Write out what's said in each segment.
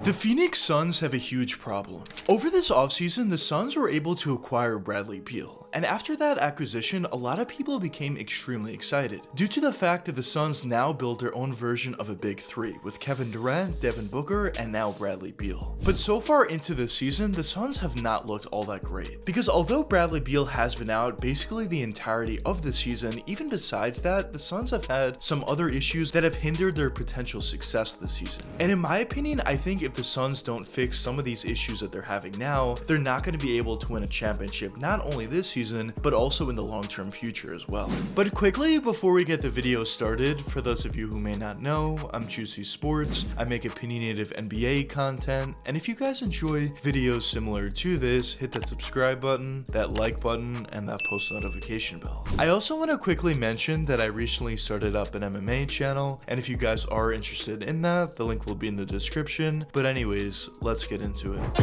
The Phoenix Suns have a huge problem. Over this offseason, the Suns were able to acquire Bradley Beal, and after that acquisition, a lot of people became extremely excited, due to the fact that the Suns now build their own version of a big three, with Kevin Durant, Devin Booker, and now Bradley Beal. But so far into this season, the Suns have not looked all that great, because although Bradley Beal has been out basically the entirety of the season, even besides that, the Suns have had some other issues that have hindered their potential success this season. And in my opinion, I think if the Suns don't fix some of these issues that they're having now, they're not going to be able to win a championship not only this season, but also in the long-term future as well. But quickly, before we get the video started, for those of you who may not know, I'm Juicy Sports. I make opinionated NBA content, and if you guys enjoy videos similar to this, hit that subscribe button, that like button, and that post notification bell. I also want to quickly mention that I recently started up an MMA channel, and if you guys are interested in that, the link will be in the description. But anyways, let's get into it.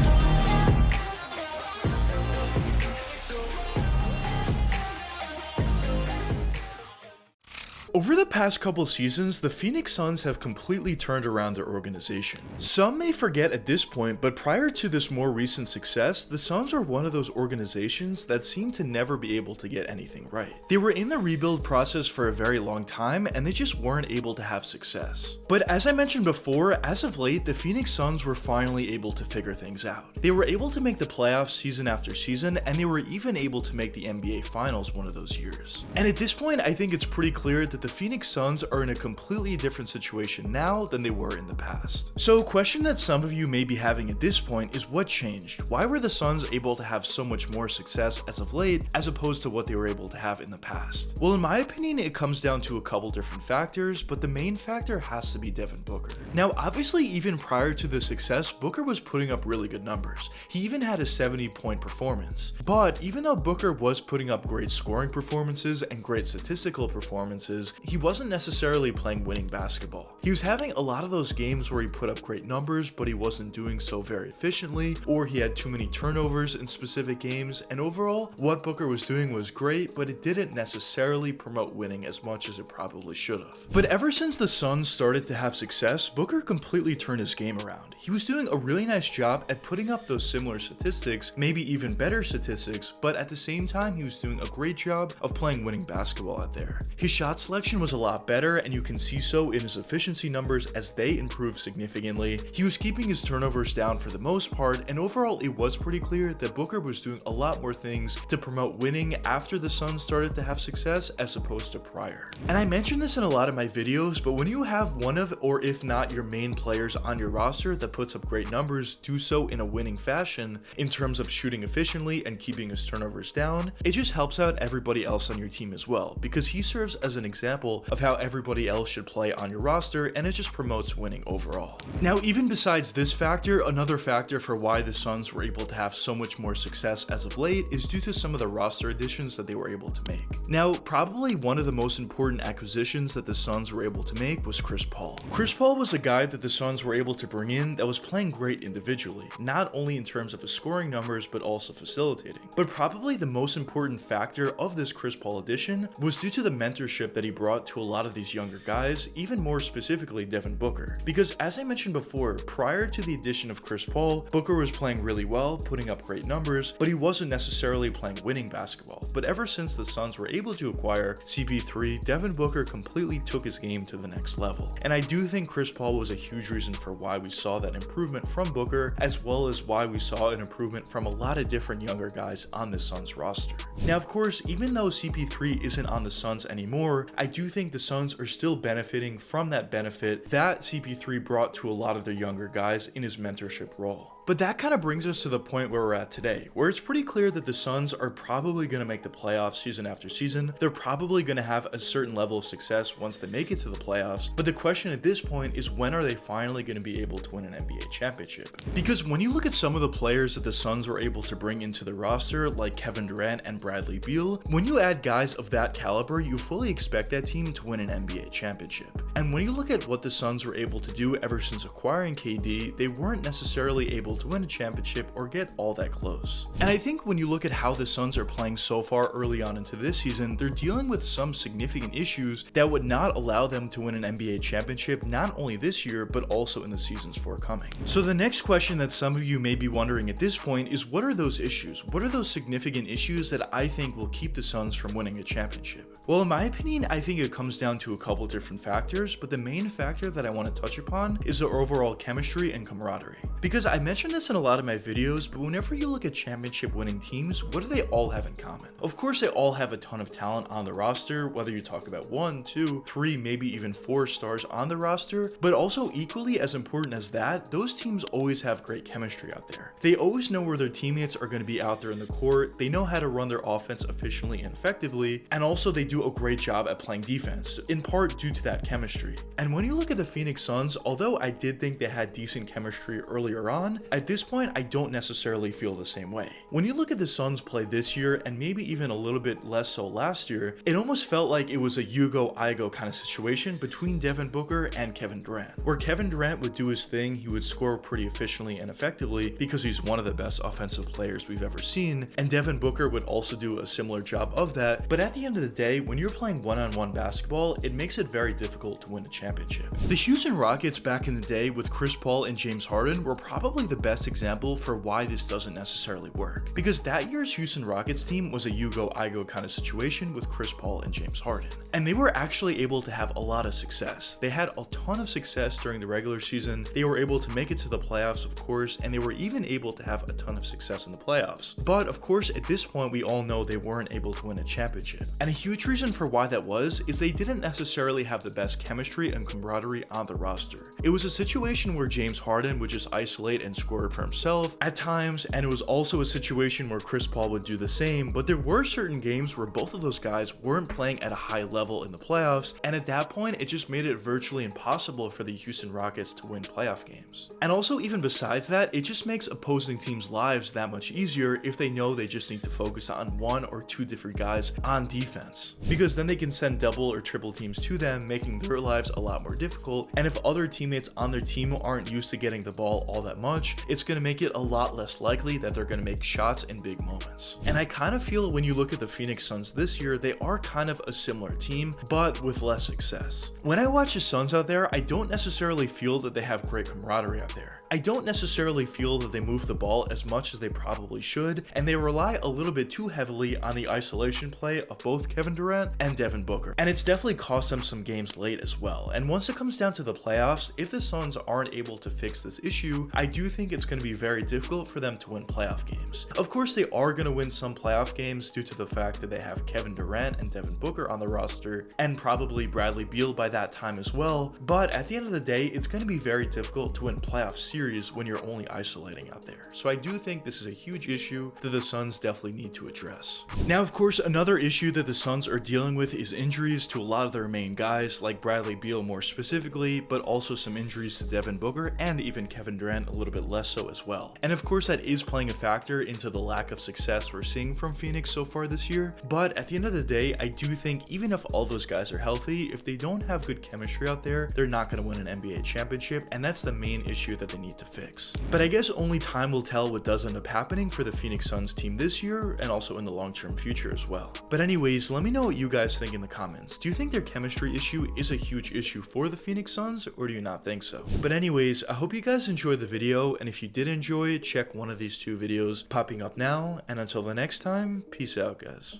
Over the past couple seasons, the Phoenix Suns have completely turned around their organization. Some may forget at this point, but prior to this more recent success, the Suns were one of those organizations that seemed to never be able to get anything right. They were in the rebuild process for a very long time, and they just weren't able to have success. But as I mentioned before, as of late, the Phoenix Suns were finally able to figure things out. They were able to make the playoffs season after season, and they were even able to make the NBA Finals one of those years. And at this point, I think it's pretty clear that the Phoenix Suns are in a completely different situation now than they were in the past. So a question that some of you may be having at this point is what changed? Why were the Suns able to have so much more success as of late as opposed to what they were able to have in the past? Well, in my opinion, it comes down to a couple different factors, but the main factor has to be Devin Booker. Now, obviously, even prior to the success, Booker was putting up really good numbers. He even had a 70-point performance. But even though Booker was putting up great scoring performances and great statistical performances, he wasn't necessarily playing winning basketball. He was having a lot of those games where he put up great numbers, but he wasn't doing so very efficiently, or he had too many turnovers in specific games, and overall, what Booker was doing was great, but it didn't necessarily promote winning as much as it probably should have. But ever since the Suns started to have success, Booker completely turned his game around. He was doing a really nice job at putting up those similar statistics, maybe even better statistics, but at the same time, he was doing a great job of playing winning basketball out there. His shot selection was a lot better, and you can see so in his efficiency numbers as they improved significantly. He was keeping his turnovers down for the most part, and overall it was pretty clear that Booker was doing a lot more things to promote winning after the Suns started to have success as opposed to prior. And I mentioned this in a lot of my videos, but when you have one of, or if not your main players on your roster that puts up great numbers, do so in a winning fashion in terms of shooting efficiently and keeping his turnovers down, it just helps out everybody else on your team as well, because he serves as an example of how everybody else should play on your roster, and it just promotes winning overall. Now, even besides this factor, another factor for why the Suns were able to have so much more success as of late is due to some of the roster additions that they were able to make. Now, probably one of the most important acquisitions that the Suns were able to make was Chris Paul. Chris Paul was a guy that the Suns were able to bring in that was playing great individually, not only in terms of his scoring numbers, but also facilitating. But probably the most important factor of this Chris Paul addition was due to the mentorship that he brought to a lot of these younger guys, even more specifically Devin Booker. Because as I mentioned before, prior to the addition of Chris Paul, Booker was playing really well, putting up great numbers, but he wasn't necessarily playing winning basketball. But ever since the Suns were able to acquire CP3, Devin Booker completely took his game to the next level. And I do think Chris Paul was a huge reason for why we saw that improvement from Booker, as well as why we saw an improvement from a lot of different younger guys on the Suns roster. Now, of course, even though CP3 isn't on the Suns anymore, I do think the Suns are still benefiting from that benefit that CP3 brought to a lot of their younger guys in his mentorship role. But that kind of brings us to the point where we're at today, where it's pretty clear that the Suns are probably going to make the playoffs season after season. They're probably going to have a certain level of success once they make it to the playoffs. But the question at this point is, when are they finally going to be able to win an NBA championship? Because when you look at some of the players that the Suns were able to bring into the roster, like Kevin Durant and Bradley Beal, when you add guys of that caliber, you fully expect that team to win an NBA championship. And when you look at what the Suns were able to do ever since acquiring KD, they weren't necessarily able able to win a championship or get all that close. And I think when you look at how the Suns are playing so far early on into this season, they're dealing with some significant issues that would not allow them to win an NBA championship not only this year, but also in the seasons forthcoming. So the next question that some of you may be wondering at this point is, what are those issues? What are those significant issues that I think will keep the Suns from winning a championship? Well, in my opinion, I think it comes down to a couple different factors, but the main factor that I want to touch upon is the overall chemistry and camaraderie. Because I mentioned this in a lot of my videos, but whenever you look at championship winning teams, what do they all have in common? Of course, they all have a ton of talent on the roster, whether you talk about 1, 2, 3, maybe even 4 stars on the roster, but also equally as important as that, those teams always have great chemistry out there. They always know where their teammates are going to be out there in the court, they know how to run their offense efficiently and effectively, and also they do a great job at playing defense, in part due to that chemistry. And when you look at the Phoenix Suns, although I did think they had decent chemistry earlier on, at this point I don't necessarily feel the same way. When you look at the Suns play this year, and maybe even a little bit less so last year, it almost felt like it was a you go, I go kind of situation between Devin Booker and Kevin Durant, where Kevin Durant would do his thing, he would score pretty efficiently and effectively because he's one of the best offensive players we've ever seen, and Devin Booker would also do a similar job of that. But at the end of the day, when you're playing one-on-one basketball, it makes it very difficult to win a championship. The Houston Rockets back in the day with Chris Paul and James Harden were probably the best example for why this doesn't necessarily work, because that year's Houston Rockets team was a you go, I go kind of situation with Chris Paul and James Harden, and they were actually able to have a lot of success. They had a ton of success during the regular season, they were able to make it to the playoffs, of course, and they were even able to have a ton of success in the playoffs. But of course, at this point, we all know they weren't able to win a championship. And a huge reason for why that was is they didn't necessarily have the best chemistry and camaraderie on the roster. It was a situation where James Harden would just isolate and score for himself at times, and it was also a situation where Chris Paul would do the same, but there were certain games where both of those guys weren't playing at a high level in the playoffs, and at that point, it just made it virtually impossible for the Houston Rockets to win playoff games. And also, even besides that, it just makes opposing teams' lives that much easier if they know they just need to focus on 1 or 2 different guys on defense, because then they can send double or triple teams to them, making their lives a lot more difficult. And if other teammates on their team aren't used to getting the ball all that much, it's going to make it a lot less likely that they're going to make shots in big moments. And I kind of feel when you look at the Phoenix Suns this year, they are kind of a similar team, but with less success. When I watch the Suns out there, I don't necessarily feel that they have great camaraderie out there. I don't necessarily feel that they move the ball as much as they probably should, and they rely a little bit too heavily on the isolation play of both Kevin Durant and Devin Booker. And it's definitely cost them some games late as well. And once it comes down to the playoffs, if the Suns aren't able to fix this issue, I do think it's going to be very difficult for them to win playoff games. Of course, they are going to win some playoff games due to the fact that they have Kevin Durant and Devin Booker on the roster, and probably Bradley Beal by that time as well. But at the end of the day, it's going to be very difficult to win playoff series when you're only isolating out there. So I do think this is a huge issue that the Suns definitely need to address. Now, of course, another issue that the Suns are dealing with is injuries to a lot of their main guys, like Bradley Beal more specifically, but also some injuries to Devin Booker and even Kevin Durant a little bit less so as well. And of course, that is playing a factor into the lack of success we're seeing from Phoenix so far this year. But at the end of the day, I do think even if all those guys are healthy, if they don't have good chemistry out there, they're not going to win an NBA championship, and that's the main issue that they need to fix. But I guess only time will tell what does end up happening for the Phoenix Suns team this year, and also in the long-term future as well. But anyways, let me know what you guys think in the comments. Do you think their chemistry issue is a huge issue for the Phoenix Suns, or do you not think so? But anyways, I hope you guys enjoyed the video, and if you did enjoy it, check one of these 2 videos popping up now, and until the next time, peace out, guys.